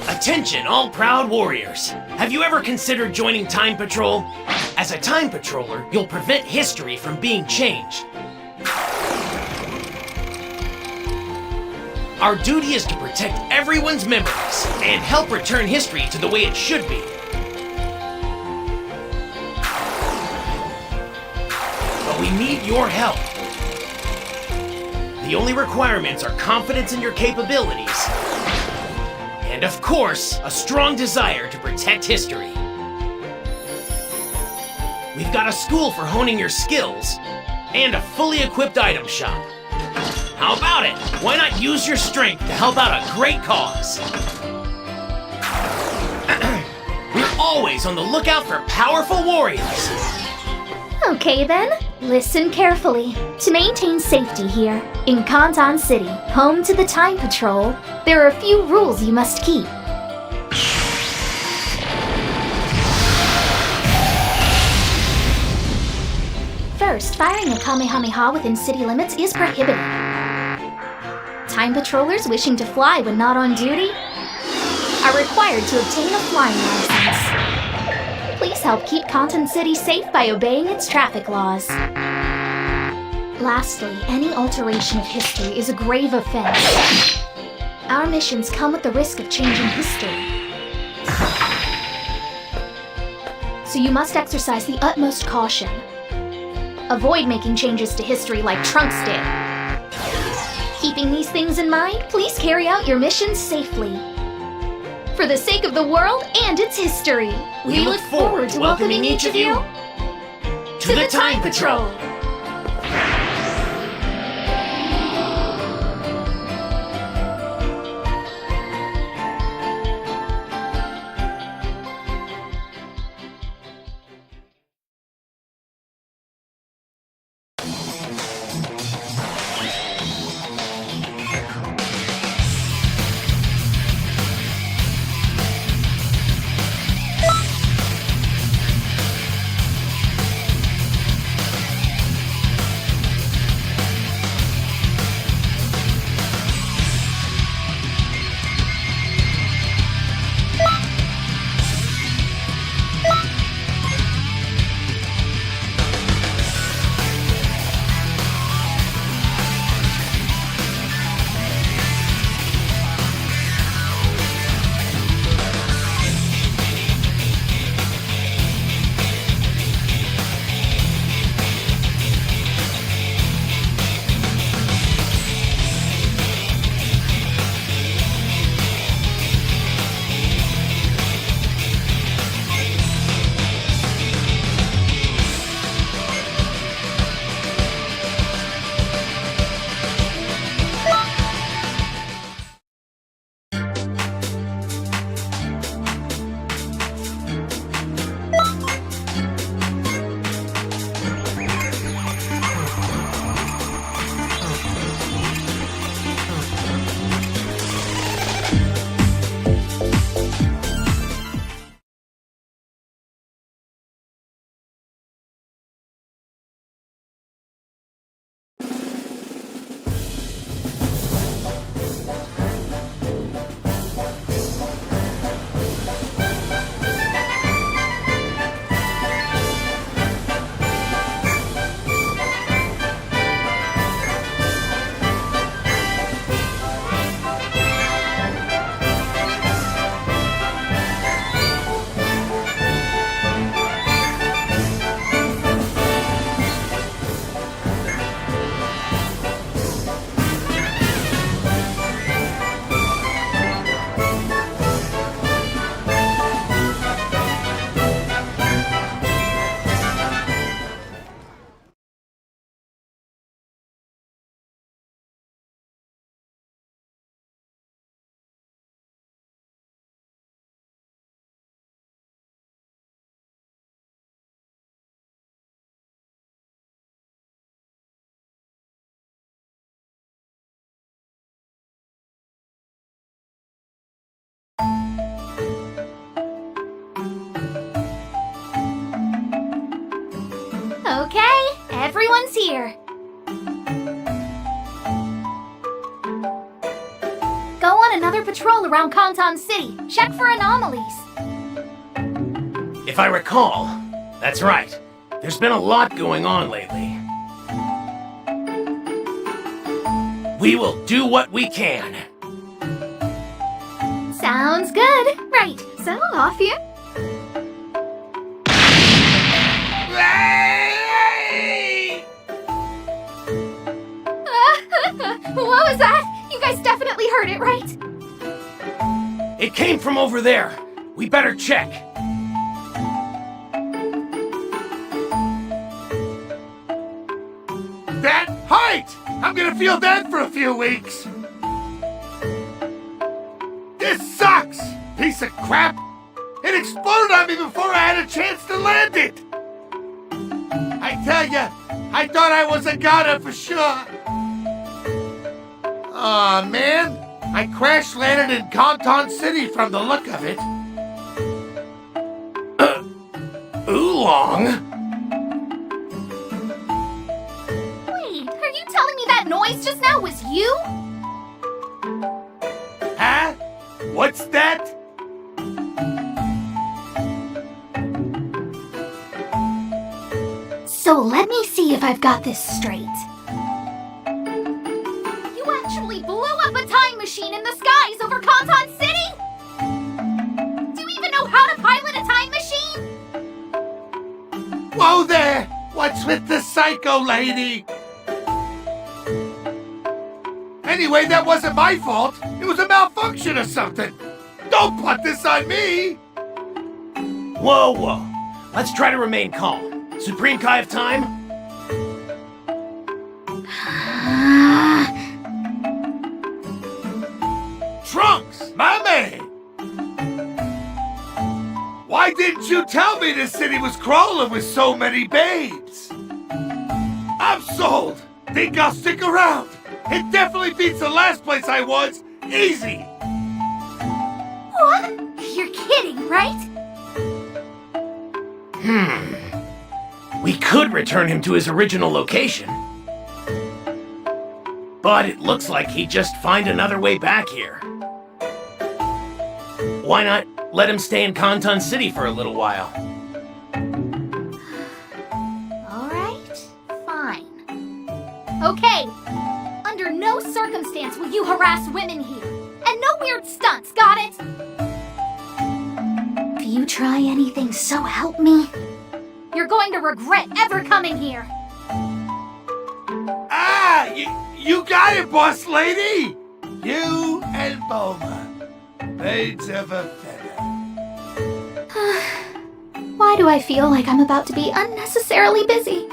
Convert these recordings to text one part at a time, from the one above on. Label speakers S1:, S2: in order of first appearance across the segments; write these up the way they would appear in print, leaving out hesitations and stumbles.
S1: Attention, all proud warriors! Have you ever considered joining Time Patrol? As a Time Patroller, you'll prevent history from being changed. Our duty is to protect everyone's memories and help return history to the way it should be. But we need your help. The only requirements are confidence in your capabilities and, of course, a strong desire to protect history. We've got a school for honing your skills and a fully equipped item shop. How about it? Why not use your strength to help out a great cause? We're always on the lookout for powerful warriors.
S2: Okay then, listen carefully. To maintain safety here, in Kantan City, home to the Time Patrol, there are a few rules you must keep. First, firing a Kamehameha within city limits is prohibited. Time Patrollers wishing to fly when not on duty are required to obtain a flying license. Please help keep Kantan City safe by obeying its traffic laws. Lastly, any alteration of history is a grave offense. Our missions come with the risk of changing history. So you must exercise the utmost caution. Avoid making changes to history like Trunks did. Keeping these things in mind, please carry out your missions safely. For the sake of the world and its history, we look forward to welcoming each of you to the Time Patrol. Okay, everyone's here. another patrol around Canton City. Check for anomalies.
S1: If I recall, that's right. There's been a lot going on lately. We will do what we can.
S2: Sounds good. Right, so off you. What was that? You guys definitely heard it, right?
S1: It came from over there. We better check.
S3: That height! I'm gonna feel that for a few weeks. This sucks! Piece of crap! It exploded on me before I had a chance to land it! I tell ya, I thought I was a goner for sure. Aw, man. I crash-landed in Canton City from the look of it.
S1: Oolong?
S2: Wait, are you telling me that noise just now was you?
S3: Huh? What's that?
S2: So let me see if I've got this straight. You actually blew up a time machine in the skies over Canton City? Do you even know how to pilot a time machine?
S3: Whoa there! What's with the psycho lady? Anyway, that wasn't my fault. It was a malfunction or something. Don't put this on me!
S1: Whoa, whoa. Let's try to remain calm. Supreme Kai of Time?
S3: Trunks, my man! Why didn't you tell me this city was crawling with so many babes? I'm sold! Think I'll stick around? It definitely beats the last place I was! Easy!
S2: What? You're kidding, right?
S1: We could return him to his original location. But it looks like he'd just find another way back here. Why not let him stay in Canton City for a little while?
S2: Alright, fine. Okay, under no circumstance will you harass women here. And no weird stunts, got it? If you try anything, so help me, you're going to regret ever coming here.
S3: Ah! You got it, boss lady! You and Boma. Birds of a feather.
S2: Why do I feel like I'm about to be unnecessarily busy?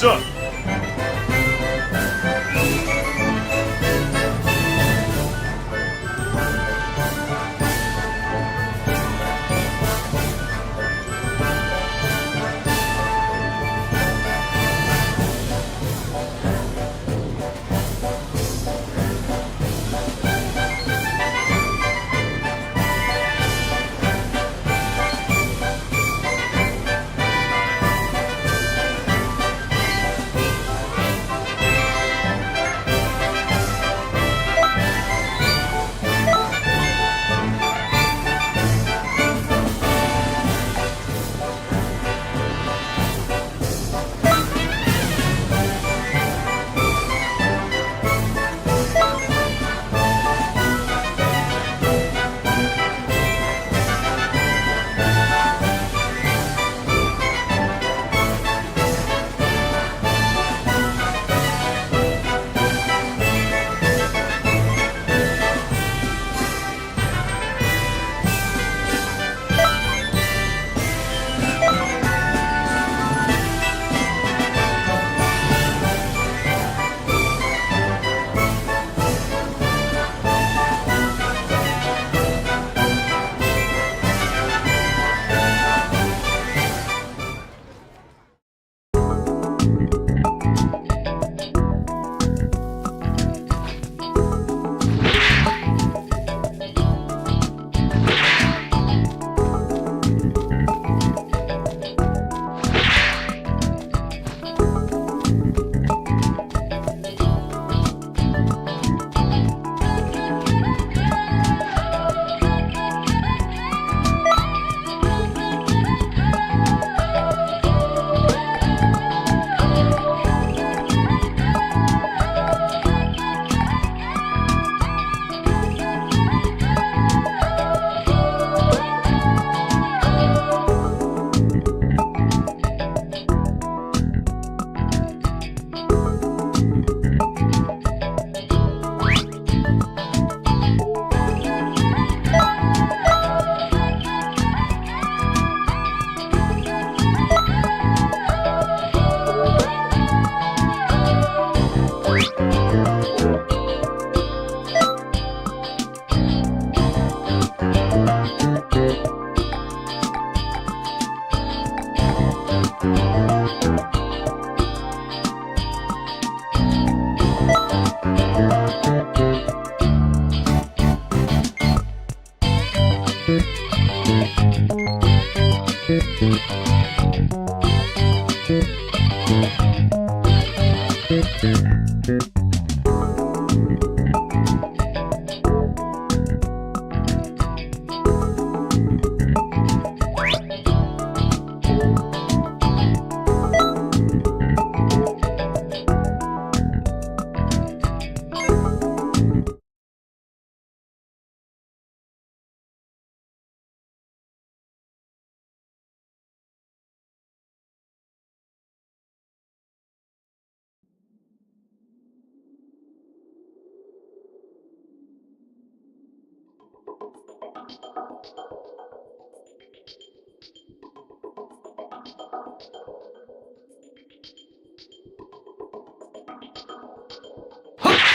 S4: What's up?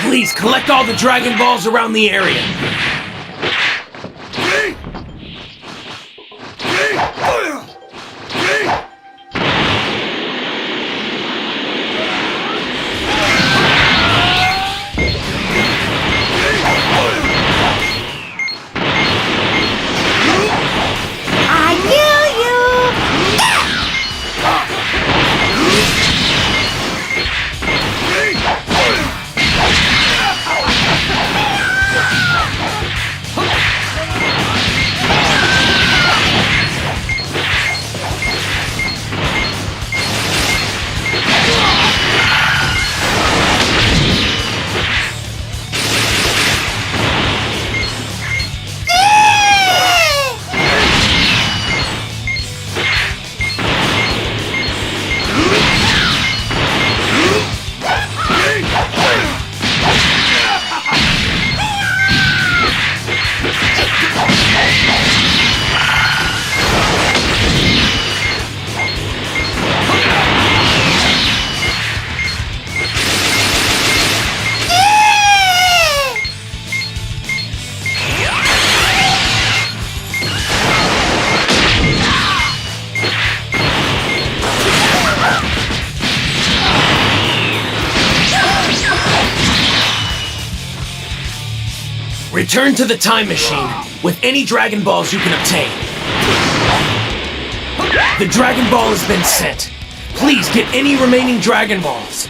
S1: Please collect all the Dragon Balls around the area. Return to the time machine with any Dragon Balls you can obtain. The Dragon Ball has been sent. Please get any remaining Dragon Balls.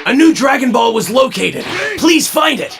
S1: A new Dragon Ball was located. Please find it.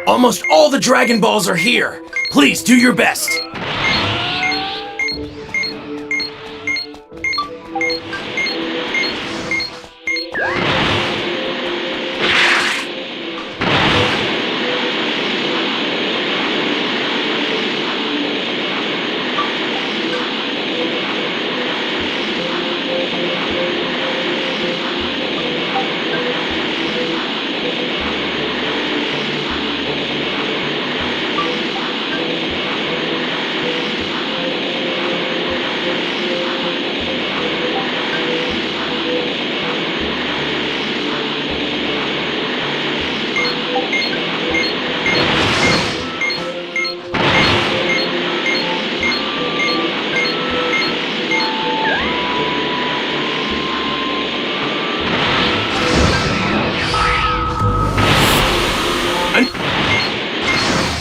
S1: Almost all the Dragon Balls are here. Please do your best.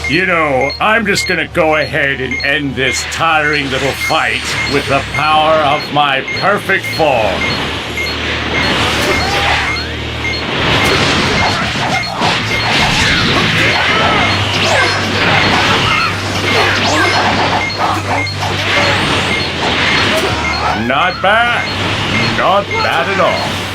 S4: You know, I'm just gonna go ahead and end this tiring little fight with the power of my perfect form. Not bad. Not bad at all.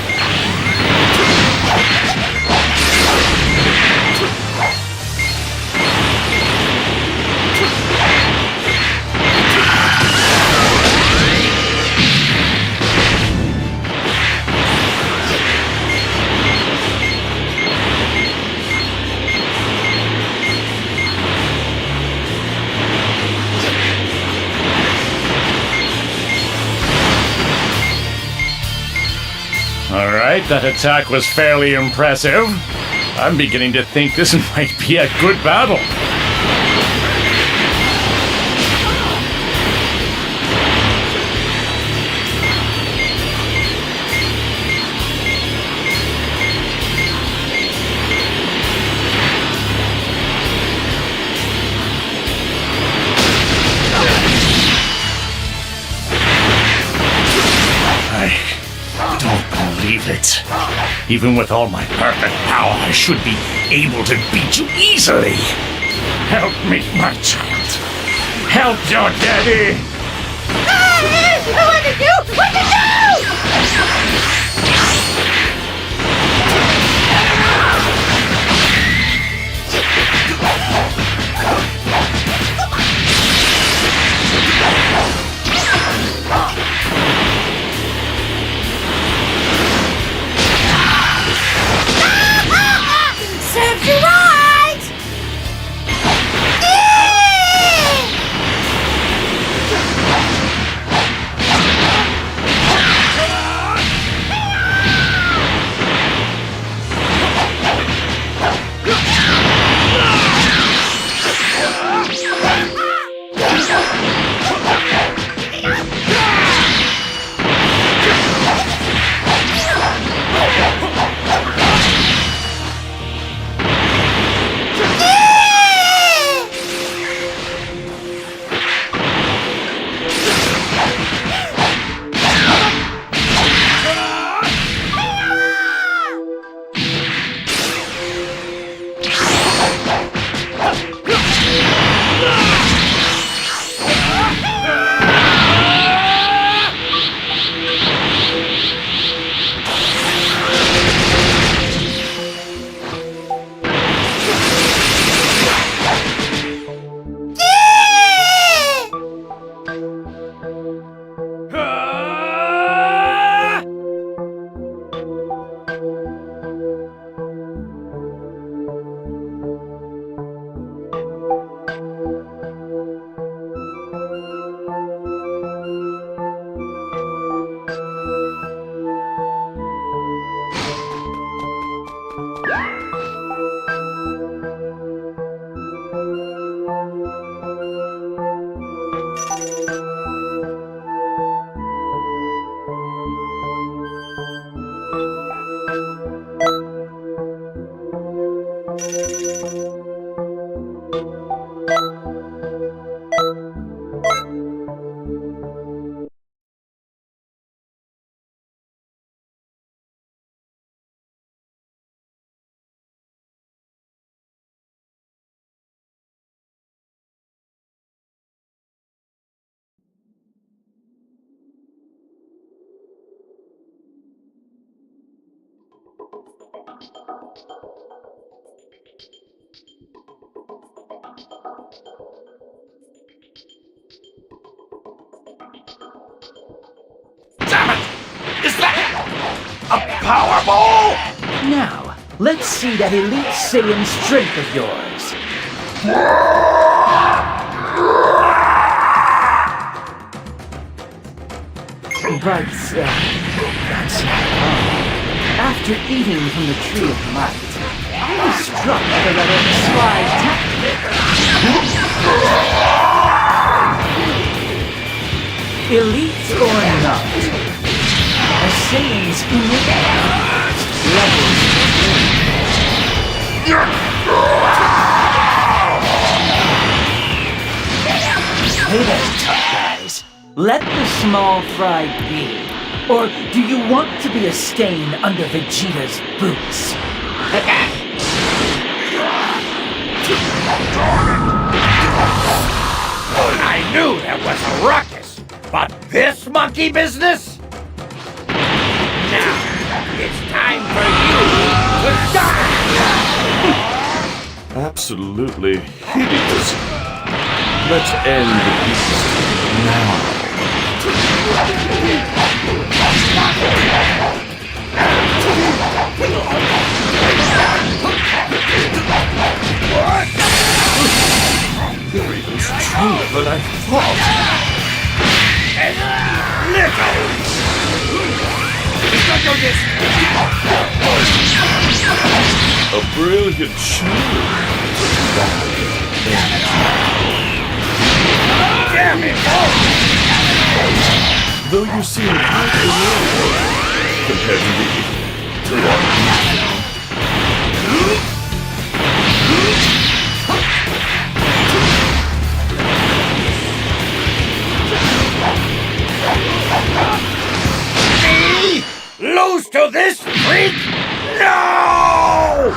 S4: Alright, that attack was fairly impressive. I'm beginning to think this might be a good battle. I don't believe it. Even with all my perfect power, I should be able to beat you easily. Help me, my child. Help your daddy.
S5: What to do? What to do? Serves you right!
S3: Damn it! Is that a Powerball?
S6: Now, let's see that elite Saiyan strength of yours. But, that's not all. After eating from the Tree of Might, I was struck by a rather sly tactic. Elite or not, a Saiyan's unique levels. Hey there, tough guys. Let the small fry be. Or do you want to be a stain under Vegeta's boots?
S3: I knew there was a ruckus, but this monkey business? Now, it's time for you to die!
S7: Absolutely hideous. Let's end the beast now. You're even stronger than I thought.
S3: Little! Is that your
S7: A brilliant show.
S3: Damn it!
S7: Though you seem quite familiar compared to me.
S3: Lose to this freak? No!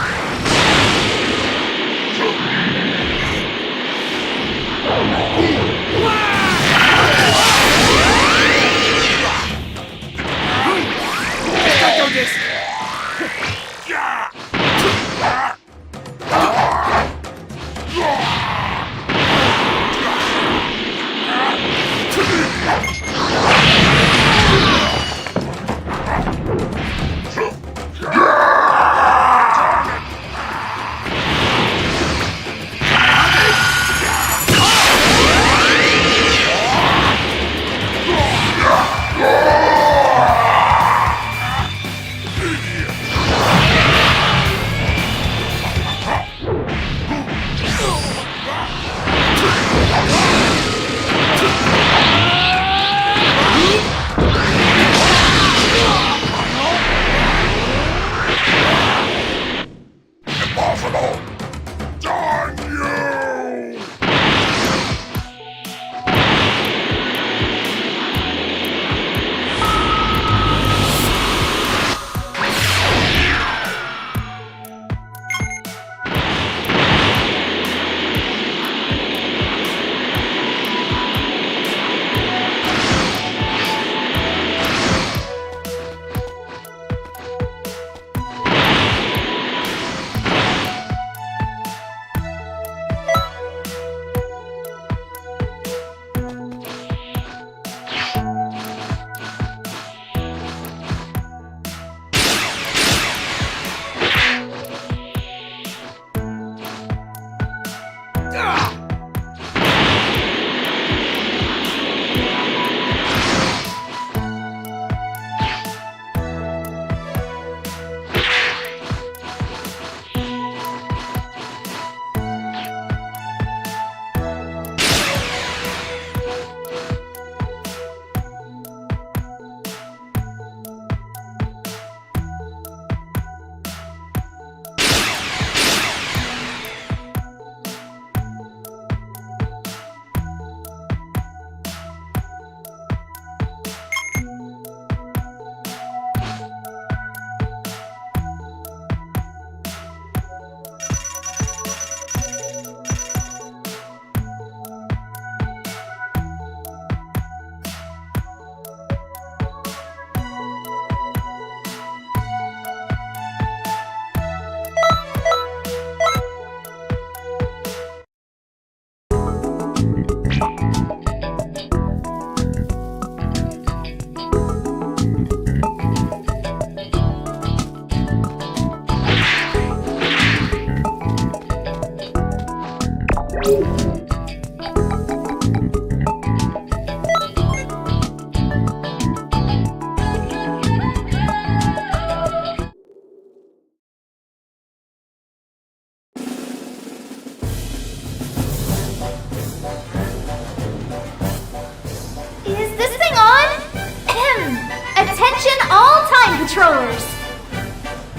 S2: Controllers!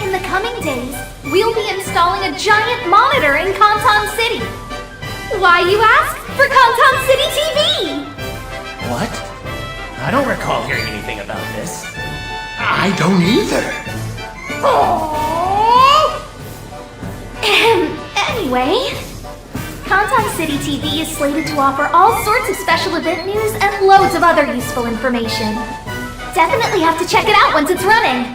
S2: In the coming days, we'll be installing a giant monitor in Canton City. Why, you ask? For Canton City TV!
S1: What? I don't recall hearing anything about this.
S3: I don't either.
S2: Anyway, Canton City TV is slated to offer all sorts of special event news and loads of other useful information. Definitely have to check it out once it's running.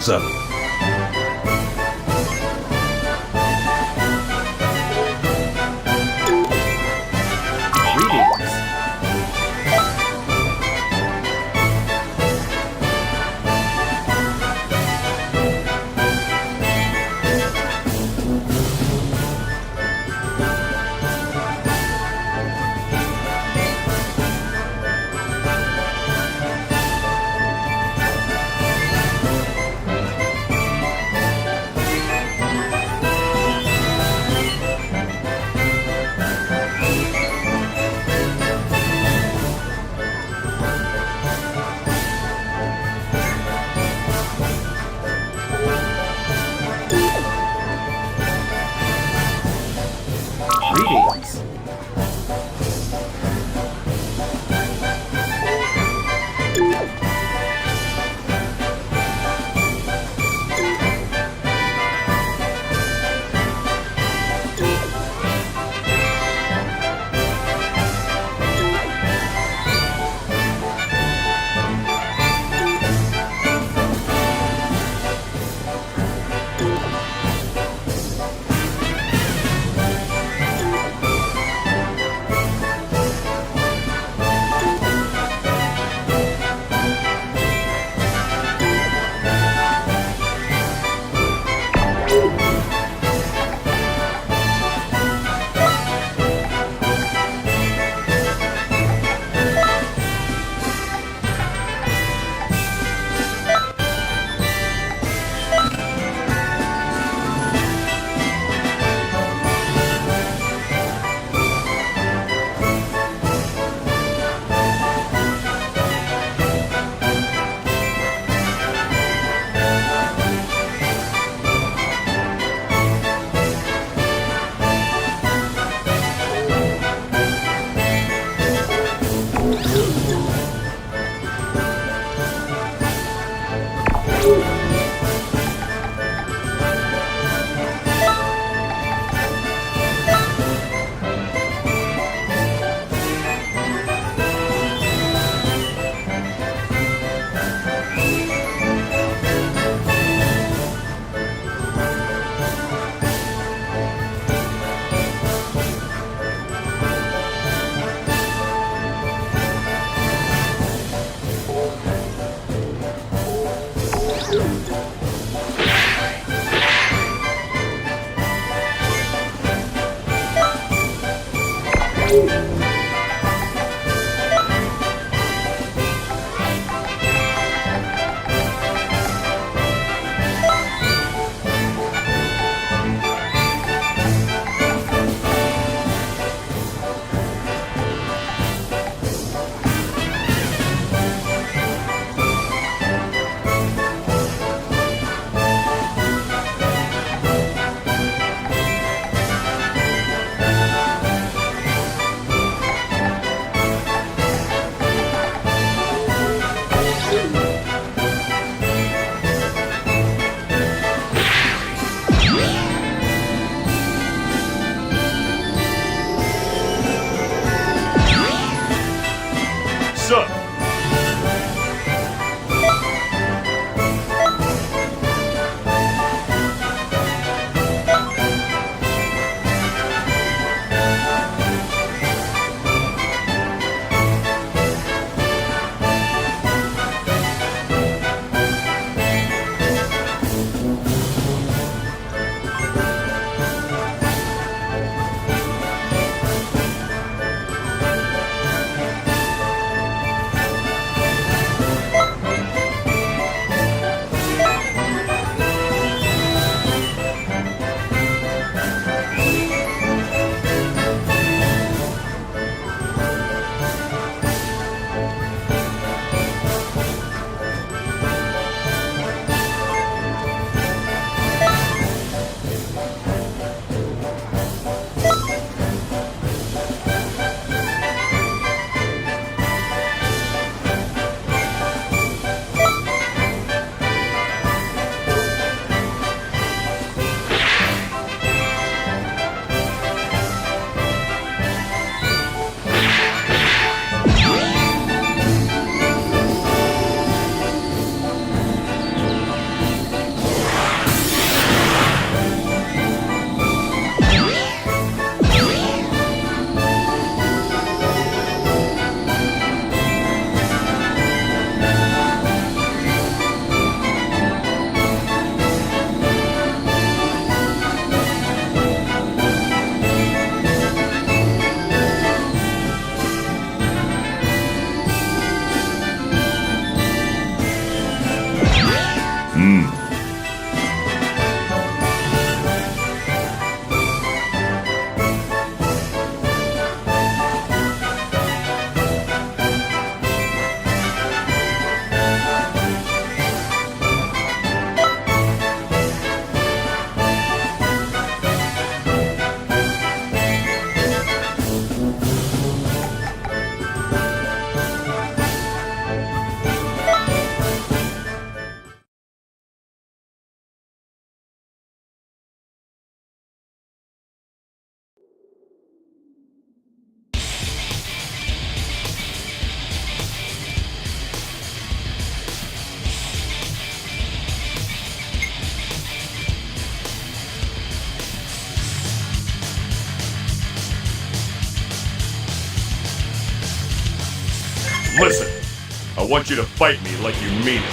S7: So, Son, listen. I want you to fight me like you mean it.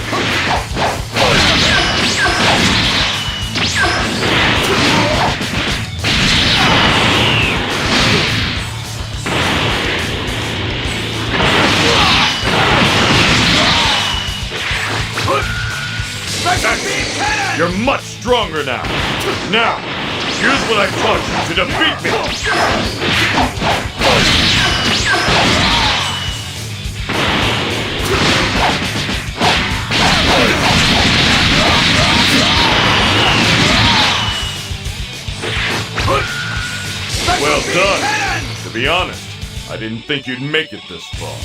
S7: You're much stronger now. Now, use what I taught you to defeat me. Well done. To be honest, I didn't think you'd make it this far.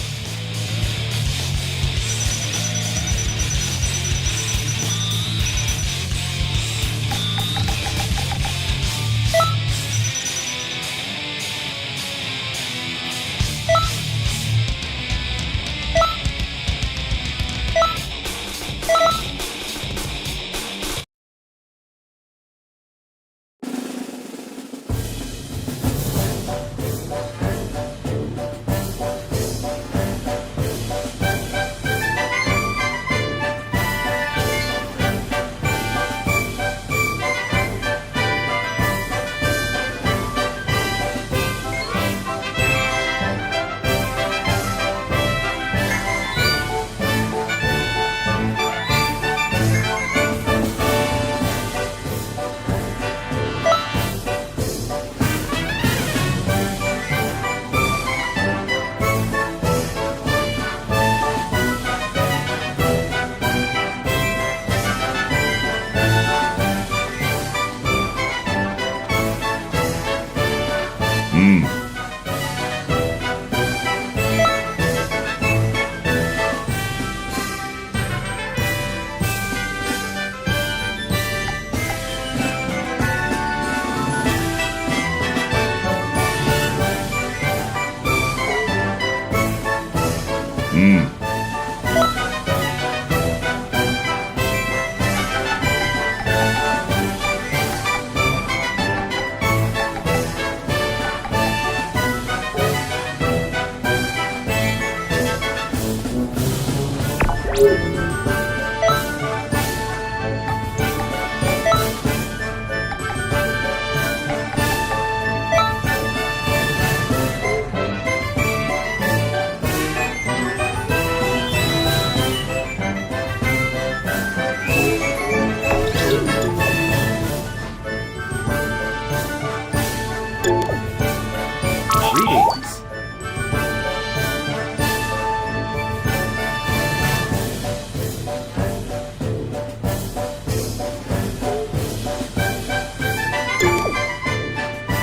S1: Greetings.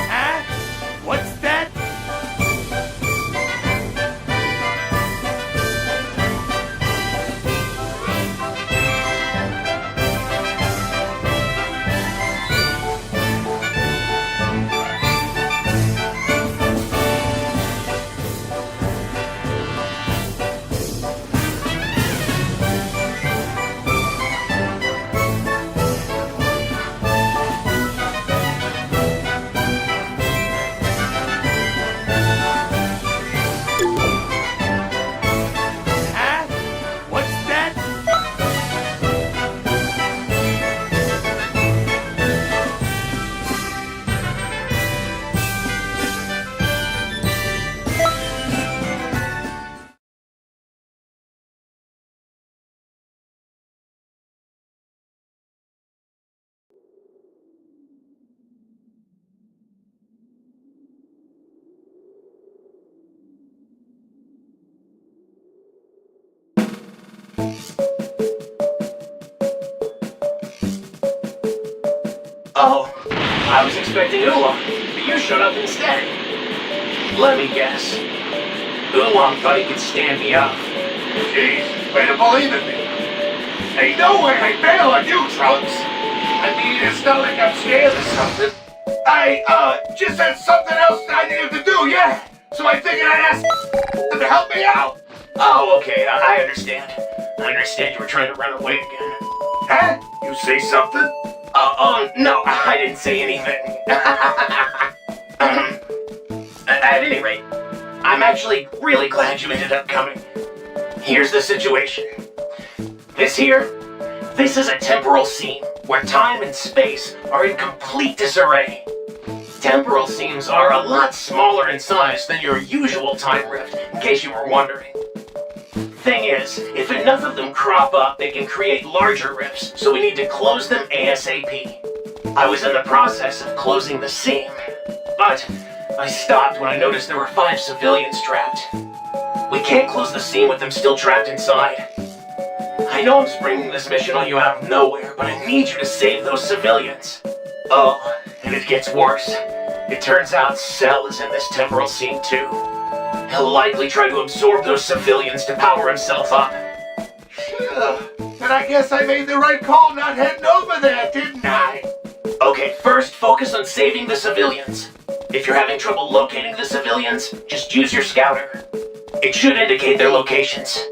S3: Huh? What's that? Huh? What's that?
S1: Oh, I was expecting Oolong, but you showed up instead. Let me guess. Oolong thought he could stand me up.
S3: Jeez, way to believe in me. Ain't no way I bail on you, Trunks. I mean, it's not like I'm scared or something. I, just had something else that I needed to do, yeah. So I figured I'd ask them to help me out.
S1: Oh, okay, I understand. I understand you were trying to run away again.
S3: Huh? You say something?
S1: No, I didn't say anything. At any rate, I'm actually really glad you ended up coming. Here's the situation. This is a temporal seam where time and space are in complete disarray. Temporal seams are a lot smaller in size than your usual time rift, in case you were wondering. Thing is, if enough of them crop up, they can create larger rifts, so we need to close them ASAP. I was in the process of closing the seam, but I stopped when I noticed there were 5 civilians trapped. We can't close the seam with them still trapped inside. I know I'm springing this mission on you out of nowhere, but I need you to save those civilians. Oh, and it gets worse. It turns out Cell is in this temporal seam too. He'll likely try to absorb those civilians to power himself up.
S3: Then I guess I made the right call not heading over there, didn't I?
S1: Okay, first focus on saving the civilians. If you're having trouble locating the civilians, just use your scouter. It should indicate their locations.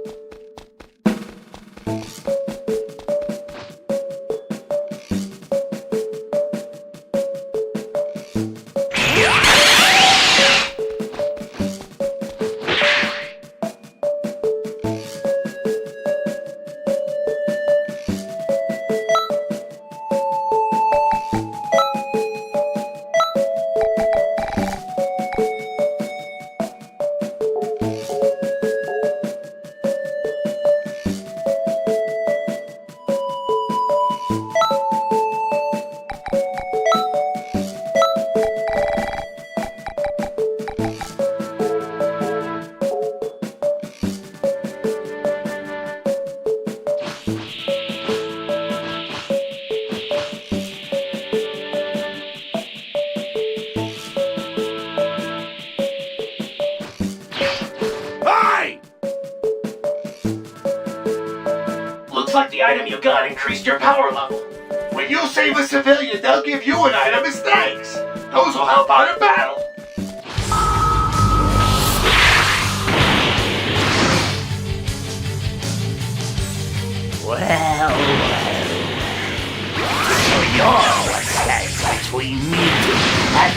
S1: Looks like the item you got increased your power level.
S3: When you save a civilian, they'll give you an item as thanks. Those will help out in battle.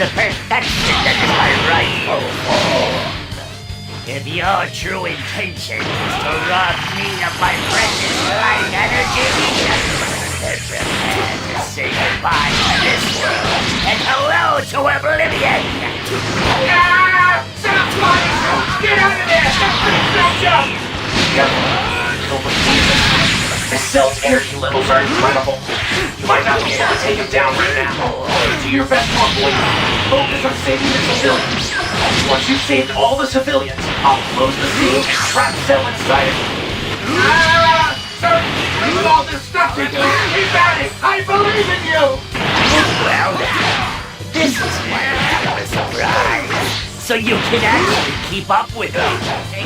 S4: to perfection that is my rightful form. If your true intention is to rob me of my precious life energy, then prepare to say goodbye to this world and hello to oblivion!
S1: Ah! Sounds funny! Get out of there! Stretch up! Don't believe it. The cell's energy levels are incredible. You might not be able to take him down right now. Do your best to avoid him. Focus on saving the civilians. Once you've saved all the civilians, I'll close the scene and trap Cell inside of you.
S3: Ah! Sir, with all this stuff to do, keep at it! I believe in you!
S4: Well now, this is why I have a surprise. So you can actually keep up with me.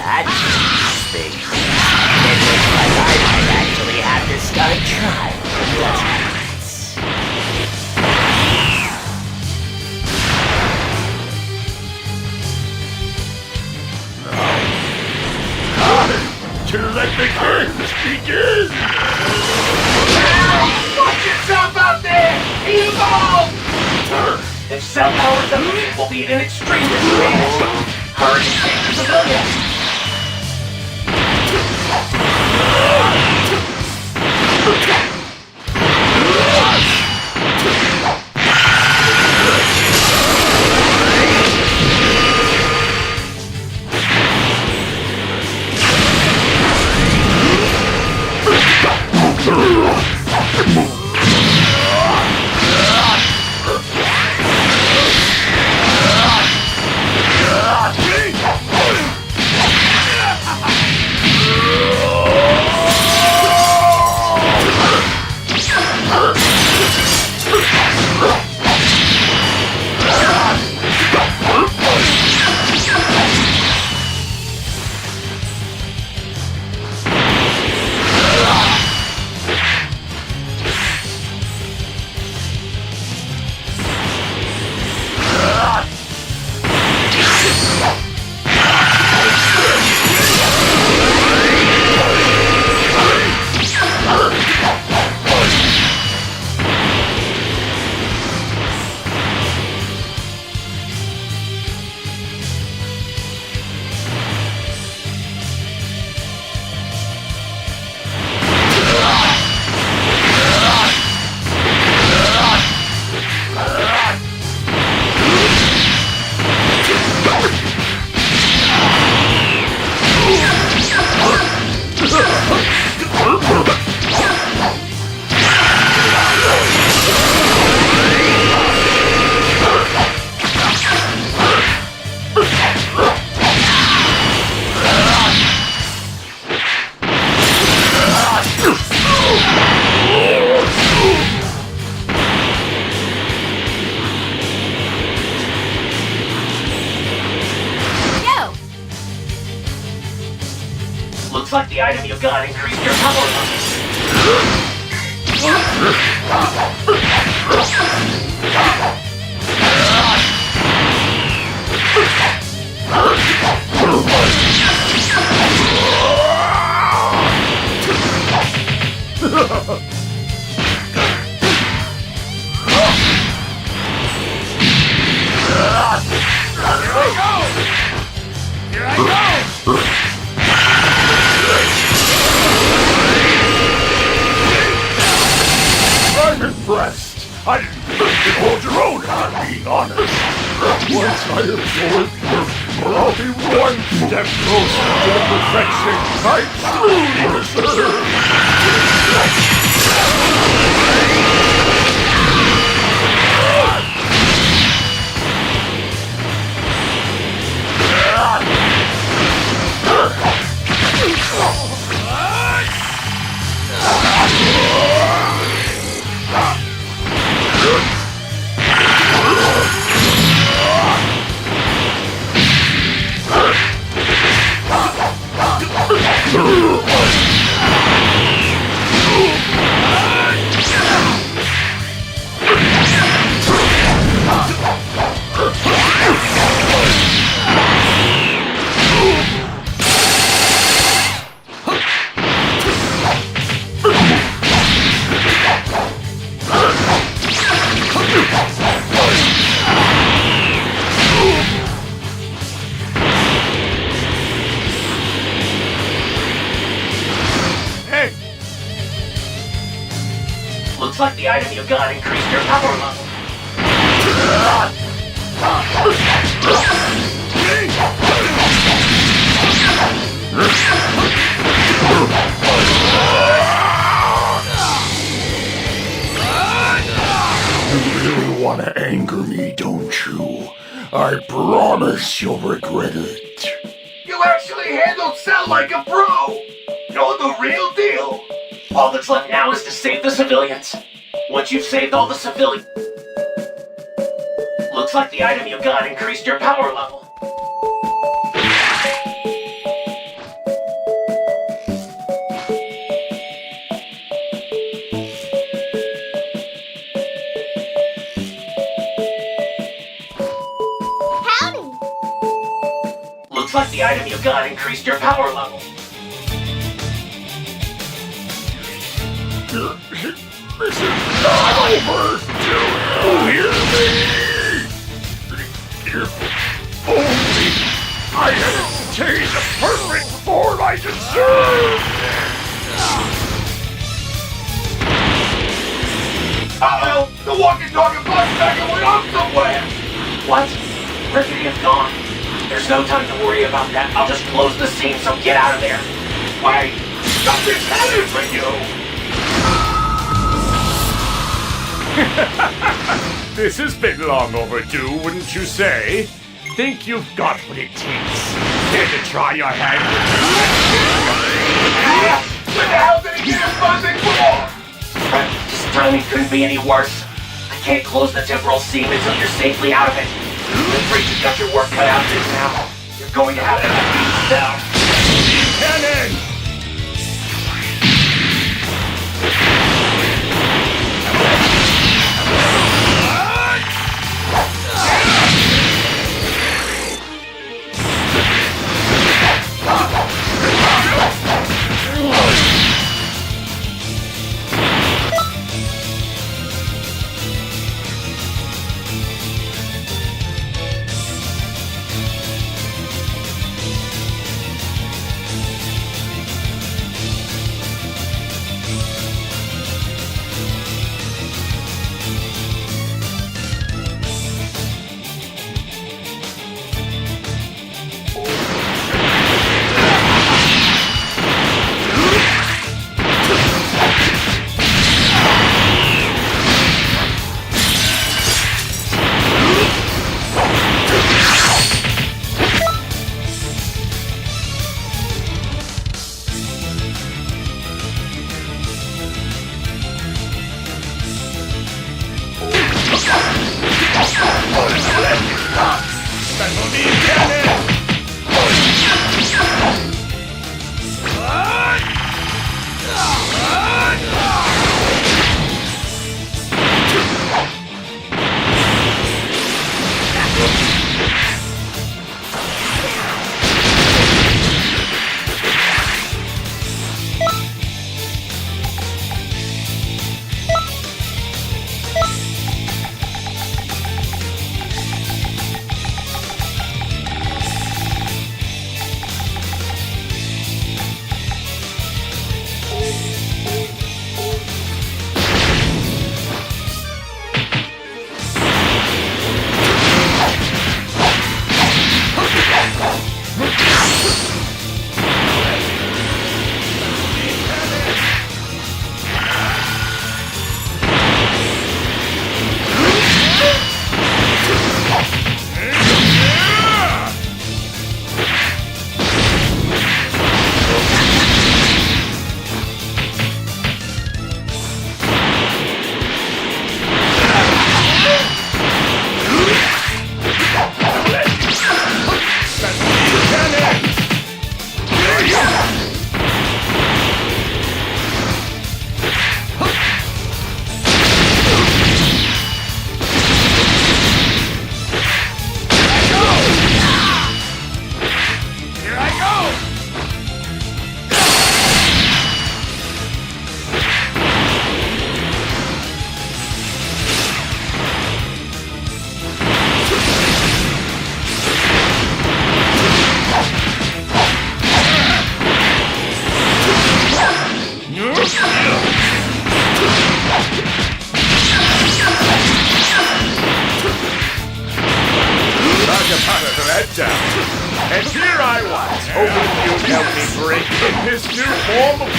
S4: That's thing. It looks like I might actually have to start trying.
S7: To let the games begin!
S3: Watch yourself out there! Evolve!
S1: If Cell powers up, it will be an extreme disadvantage. Hurry and save the civilians! Looks like the item you got increased your power
S3: Here I go!
S7: I'm impressed. I didn't think you could hold your own, I'm being honest. Once I absorb you, I'll be one step closer to the perfection I truly deserve.
S1: like the item you got increased your power level.
S7: You really want to anger me, don't you? I promise you'll regret it.
S3: You actually handled Cell like a pro! You're the real deal!
S1: All that's left now is to save the civilians. Once you've saved all the civilians... Looks like the item you got increased your power level.
S5: Howdy!
S1: Looks like the item you got increased your power level.
S7: This is not over! Do you hear me? If only I had obtained the perfect form I deserved!
S3: Uh-oh! The walking dog and bus back went off somewhere!
S1: What? Where could he have gone? There's no time to worry about that. I'll just close the scene, so get out of there.
S3: Wait! Something's headed for you!
S4: This has been long overdue, wouldn't you say? Think you've got what it takes. Care to try your hand with
S3: What the hell did he get his buzzing for?
S1: This timing couldn't be any worse. I can't close the temporal seam until you're safely out of it. I'm afraid you've got your work cut out just now. You're going to have to defeat Cell.
S4: cannon?
S7: And here I was, hoping you'd help me break in this new form of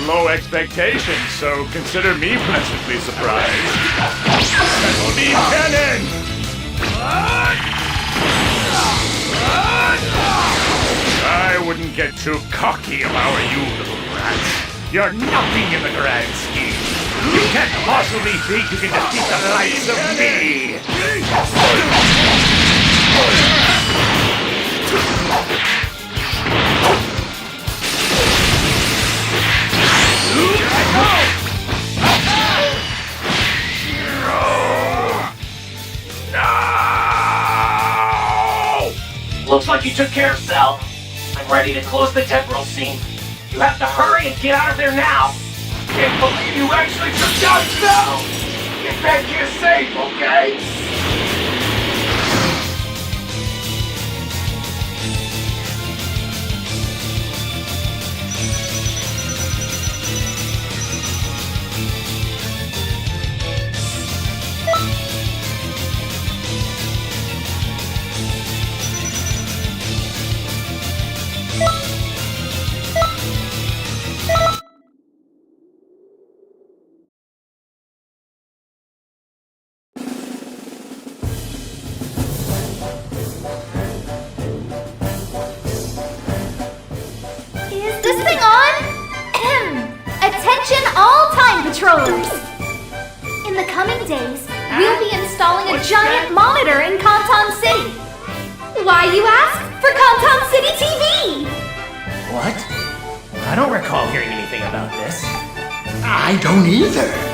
S7: low expectations, so consider me pleasantly surprised. Settle me, cannon! I wouldn't get too cocky if I were you, little brats. You're nothing in the grand scheme. You can't possibly think you can defeat the likes of me!
S1: Looks like you took care of Cell. I'm ready to close the temporal seam. You have to hurry and get out of there now. Can't believe you actually took down Cell! Get back here safe, okay?
S2: Attention all time patrollers! In the coming days, we'll be installing a giant monitor in Canton City. Why, you ask? For Canton City TV!
S1: What? I don't recall hearing anything about this.
S3: I don't either.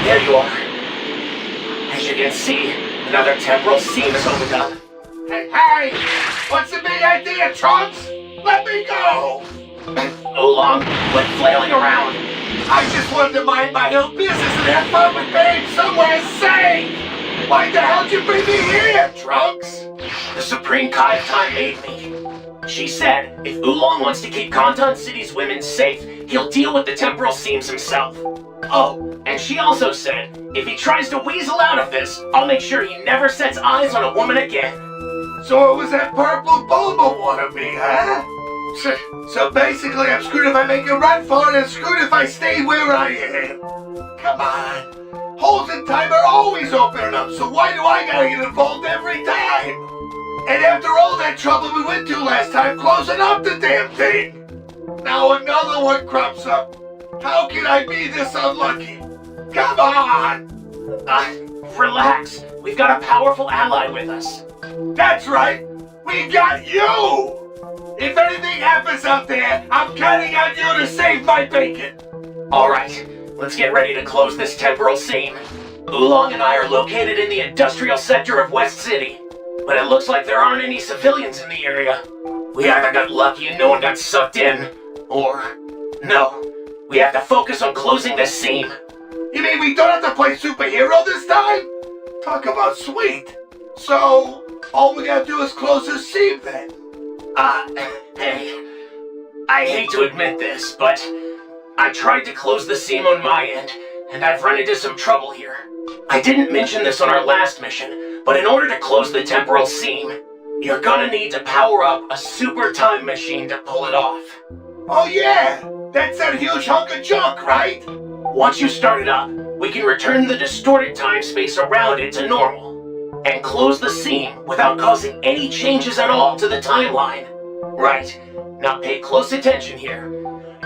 S1: There you are. As you can see, another temporal seam is opened up.
S3: Hey! What's the big idea, Trunks? Let me go!
S1: Oolong, quit flailing around.
S3: I just wanted to mind my own business and have fun with Babe somewhere safe! Why the hell did you bring me here, Trunks?
S1: The Supreme Kai of Time made me. She said, if Oolong wants to keep Canton City's women safe, he'll deal with the temporal seams himself. Oh, and she also said, if he tries to weasel out of this, I'll make sure he never sets eyes on a woman again.
S3: So it was that purple Bulma wannabe, huh? So basically I'm screwed if I make a run for it and screwed if I stay where I am. Come on. Holes in time are always opening up, so why do I gotta get involved every time? And after all that trouble we went to last time closing up the damn thing, now another one crops up. How can I be this unlucky? Come on!
S1: Relax. We've got a powerful ally with us.
S3: That's right! We got you! If anything happens out there, I'm counting on you to save my bacon!
S1: Alright, let's get ready to close this temporal seam. Oolong and I are located in the industrial sector of West City, but it looks like there aren't any civilians in the area. We either got lucky and no one got sucked in, or no, we have to focus on closing this seam.
S3: You mean we don't have to play superhero this time? Talk about sweet. So, all we gotta do is close this seam then.
S1: Hey. I hate to admit this, but I tried to close the seam on my end, and I've run into some trouble here. I didn't mention this on our last mission, but in order to close the temporal seam, you're gonna need to power up a super time machine to pull it off.
S3: Oh yeah! That's that huge hunk of junk, right?
S1: Once you start it up, we can return the distorted time-space around it to normal, and close the seam without causing any changes at all to the timeline. Right, now pay close attention here.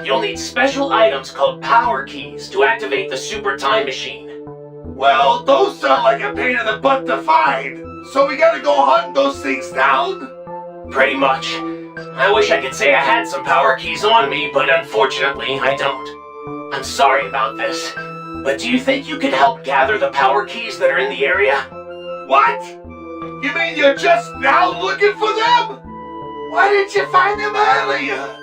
S1: You'll need special items called power keys to activate the super time machine.
S3: Well, those sound like a pain in the butt to find. So we gotta go hunting those things down?
S1: Pretty much. I wish I could say I had some power keys on me, but unfortunately I don't. I'm sorry about this, but do you think you could help gather the power keys that are in the area?
S3: What? You mean you're just now looking for them? Why didn't you find them earlier?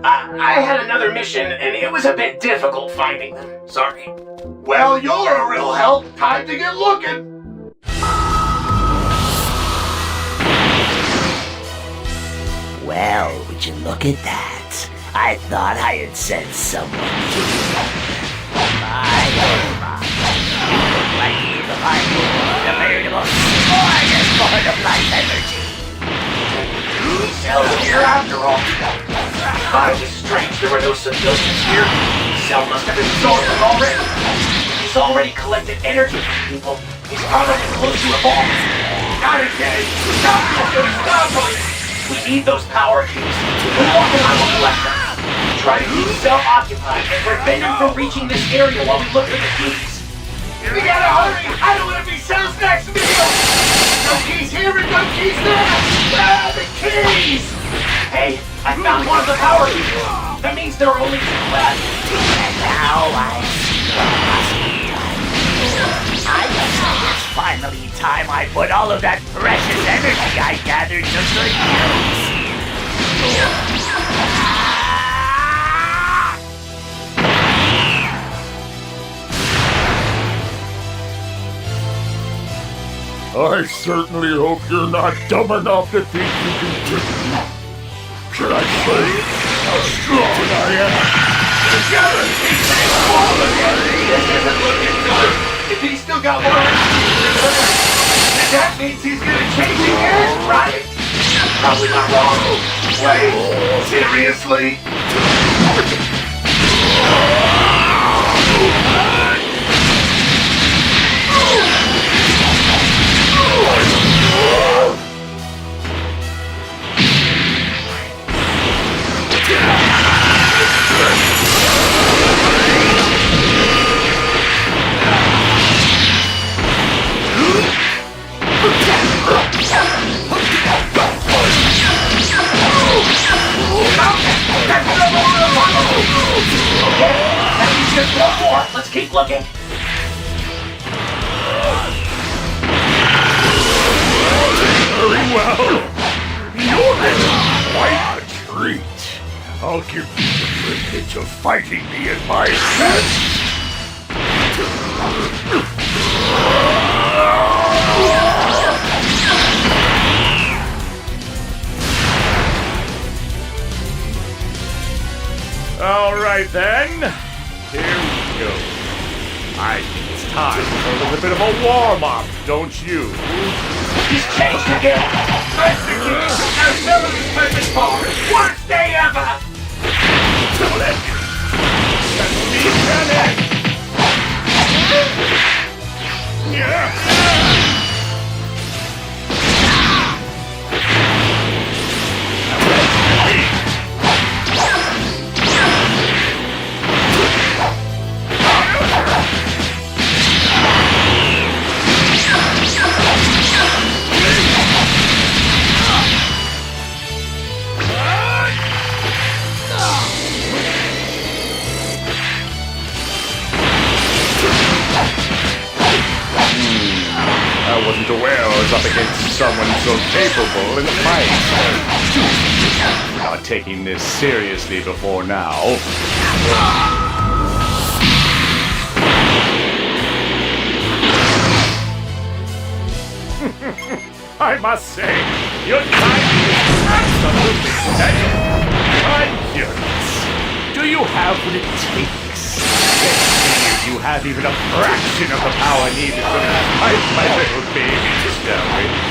S1: I had another mission, and it was a bit difficult finding them. Sorry.
S3: Well, you're a real help. Time to get looking.
S8: Well, would you look at that? I thought I had sent someone here. Like the veritable smorgasbord of life energy.
S1: Cell here after all. It was strange there were no civilians here. Cell must have absorbed them already. He's already collected energy from people. He's probably close to evolving. Got it, Kenny. Stop! We need those power keys. Walk and I will collect them. Try to keep Cell occupied and prevent him from reaching this area while we look for the keys.
S3: We gotta hurry! I don't want to be Cell's next meal! No keys here and no keys there! Ah, the keys!
S1: Hey, I found one of the power keys. That means there are only two left.
S8: And now I say it's finally time I put all of that precious energy I gathered to good use.
S7: I certainly hope you're not dumb enough to think you can trick me. Should I say how strong I am?
S3: Together! This isn't looking good! If he's still got more energy, that means he's gonna change again, right?
S1: Probably not wrong.
S3: Wait, seriously?
S1: Just one more. Let's keep looking.
S7: Very well. You're in quite a treat. I'll give you the privilege of fighting me in my best. All right then. Here we go. I think it's time for a little bit of a warm-up, don't you?
S1: He's changed again.
S3: That's the key! Now some of this perfect bar! Worst day ever!
S7: Let me tell it! I wasn't aware I was up against someone so capable in a fight. Not taking this seriously before now. I must say, your timing is absolutely essential. I'm curious. Do you have what it takes? Let's see if you have even a fraction of the power needed to fight my little baby discovery.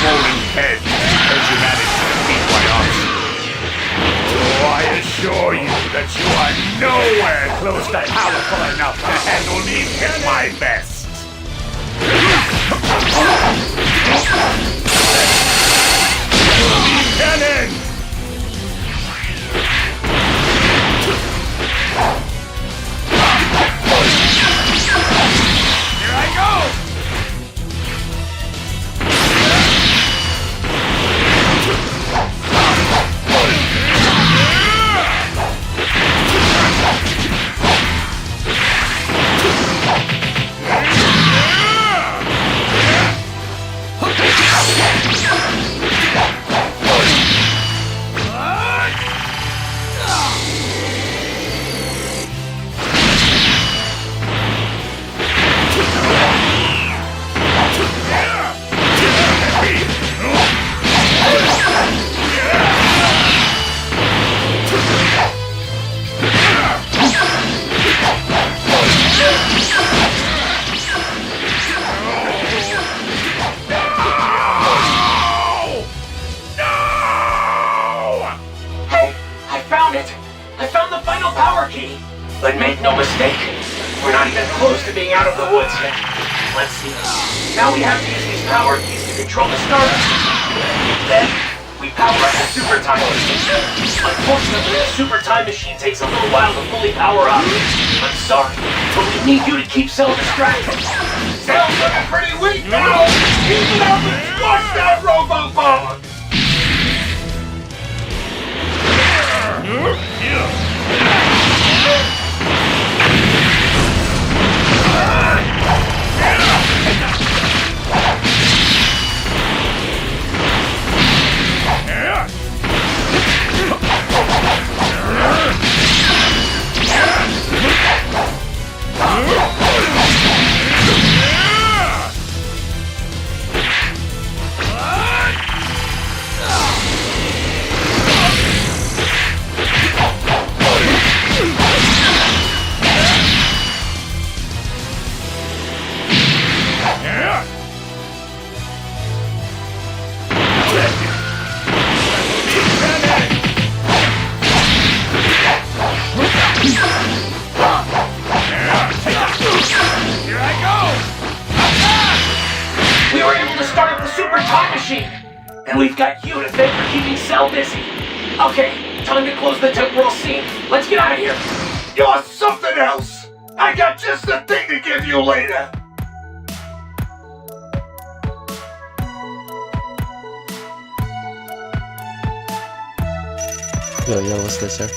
S4: swollen head because you managed to defeat my army. Oh, I assure you that you are nowhere close to powerful enough to handle me at my best. Cannon! Here I go!
S1: even close to being out of the woods yet. Let's see. Now we have to use these power keys to control the starter. Then, we power up the super time machine. Unfortunately, the super time machine takes a little while to fully power up. I'm sorry, but we need you to keep Cell distracted.
S3: Cell's looking pretty weak now! Keep it up and squash that Robobot!
S1: We were able to start up the super time machine! And we've got you to thank for keeping Cell busy. Okay, time to close the temporal scene. Let's get out of here.
S3: You're something else! I got just the thing to give you later!
S9: Yo, what's this, sir?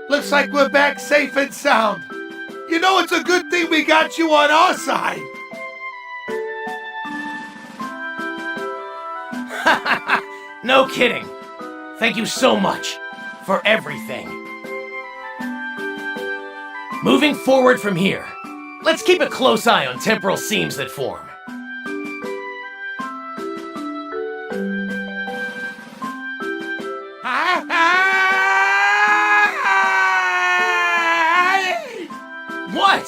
S3: Looks like we're back safe and sound. You know, it's a good thing we got you on our side.
S1: No kidding. Thank you so much for everything. Moving forward from here, let's keep a close eye on temporal seams that form. What?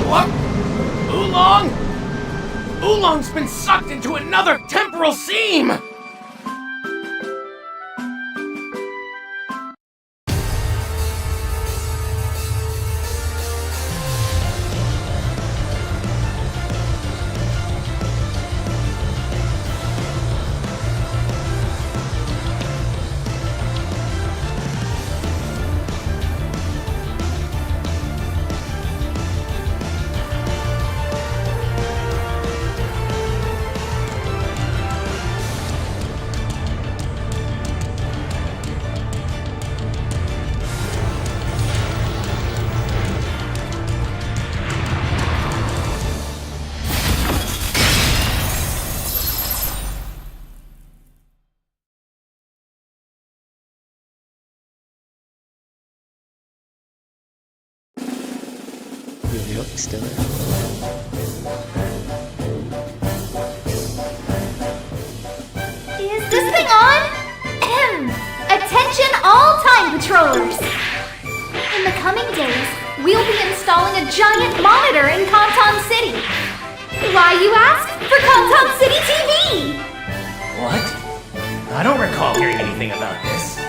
S1: What? Oolong? Oolong's been sucked into another temporal seam!
S9: Yo, still there.
S2: Is this thing on? Ahem. Attention all time patrollers! In the coming days, we'll be installing a giant monitor in Canton City. Why, you ask? For Canton City TV!
S1: What? I don't recall hearing anything about this.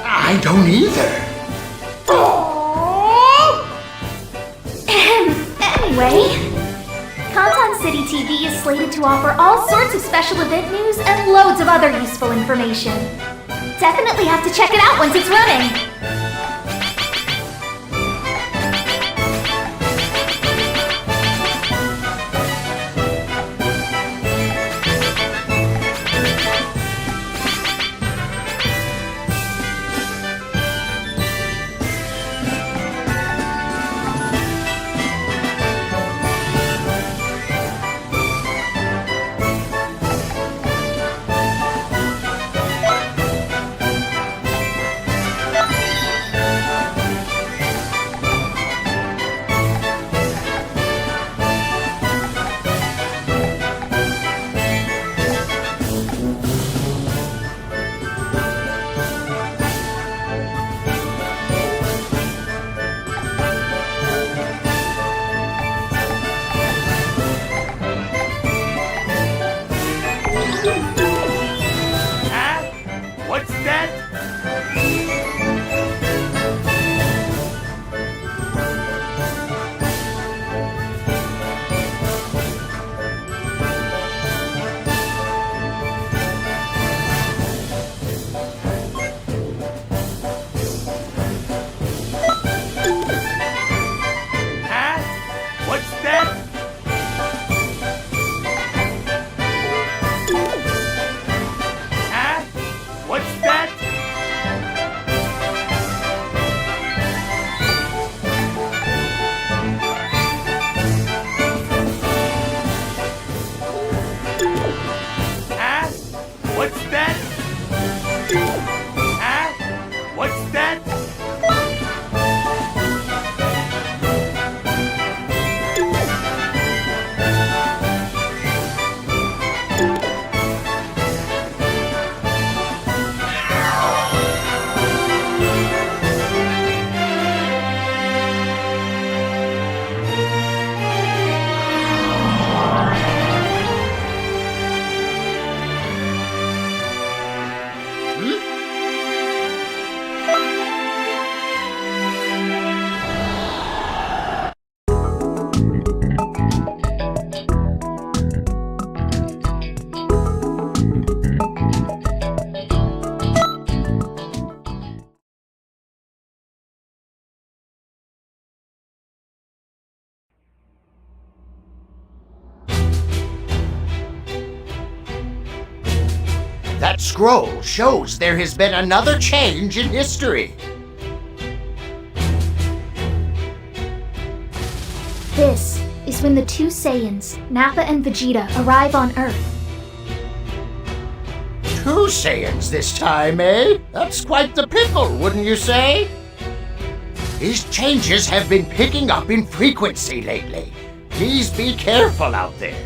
S3: I don't either.
S2: Anyway, Canton City TV is slated to offer all sorts of special event news and loads of other useful information. Definitely have to check it out once it's running.
S10: That scroll shows there has been another change in history.
S2: This is when the two Saiyans, Nappa and Vegeta, arrive on Earth.
S10: 2 Saiyans this time, eh? That's quite the pickle, wouldn't you say? These changes have been picking up in frequency lately. Please be careful out there.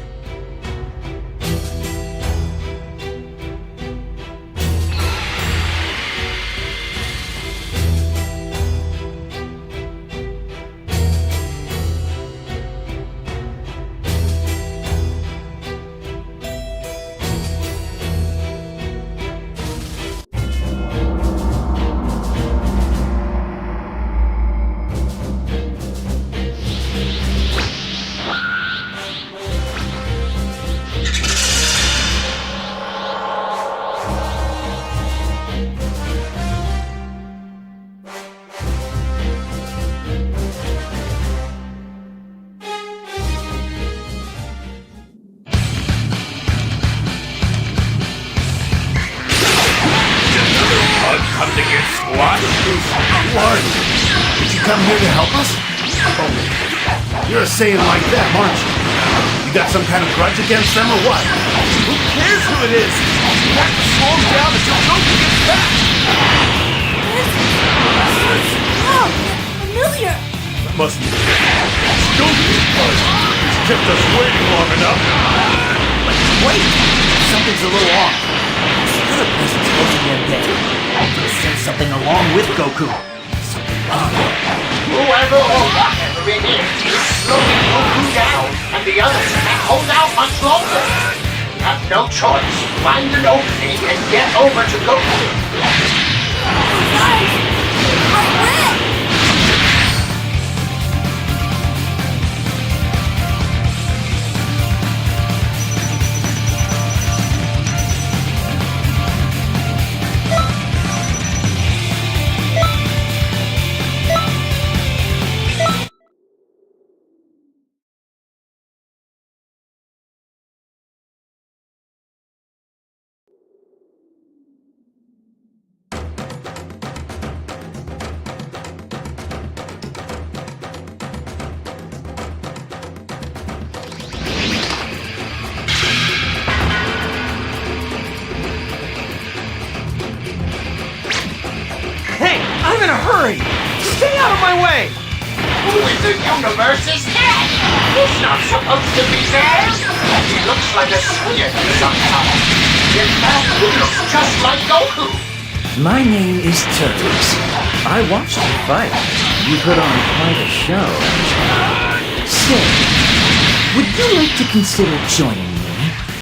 S7: Did you come here to help us? Oh, you're a Saiyan like them, aren't you? You got some kind of grudge against them or what? Who cares who it is? You have to slow him down until Goku gets back!
S5: Oh, familiar!
S7: That must be Goku! He's kept us waiting long enough!
S10: Wait! Something's a little off. This other person's supposed to be undead. They sent something along with Goku.
S1: Whoever or whatever it is slowing Goku down, and the others can't hold out much longer. We have no choice. Find an opening and get over to Goku.
S6: I'm in a hurry! Stay out of my way!
S1: Who in the universe is that? He's not supposed to be there. He looks like a Saiyan sometimes. In fact, he looks just like Goku.
S6: My name is Turtles. I watched you fight. You put on quite a show. Say, would you like to consider joining